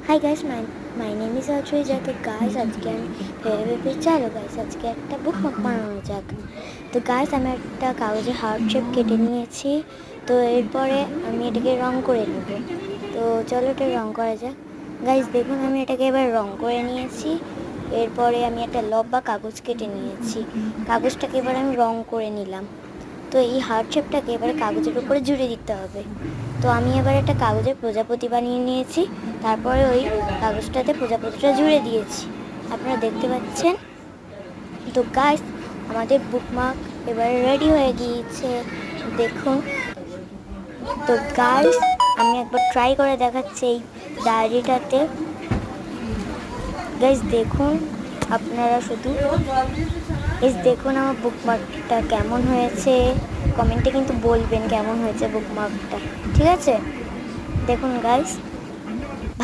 Hi guys, my name is Ajay. তো guys আজকে আমি ভেবে চলো গাইস আজকে একটা বুকমার্ক বানানো যাক। তো গাইস আমি একটা কাগজে হার্ট শেপ কেটে নিয়েছি। তো এরপরে আমি এটাকে রং করে নেব। তো চলো এটা রং করা যাক। গাইস দেখুন আমি এটাকে এবার রং করে নিয়েছি। এরপরে আমি একটা লম্বা কাগজ কেটে নিয়েছি, কাগজটাকে এবার আমি রং করে নিলাম। তো এই হার্ট শেপটাকে এবারে কাগজের উপরে জুড়ে দিতে হবে। তো আমি এবার একটা কাগজের প্রজাপতি বানিয়ে নিয়েছি, তারপরে ওই কাগজটাতে প্রজাপতিটা জুড়ে দিয়েছি, আপনারা দেখতে পাচ্ছেন। তো গাইস আমাদের বুকমার্ক এবারে রেডি হয়ে গিয়েছে, দেখুন। তো গাইস আমি একবার ট্রাই করে দেখাচ্ছি এই ডায়েরিটাতে। গাইস দেখুন, আপনারা শুধু দেখুন আমার বুকমার্কটা কেমন হয়েছে, কমেন্টে কিন্তু বলবেন কেমন হয়েছে বুকমার্কটা, ঠিক আছে? দেখুন গাইস।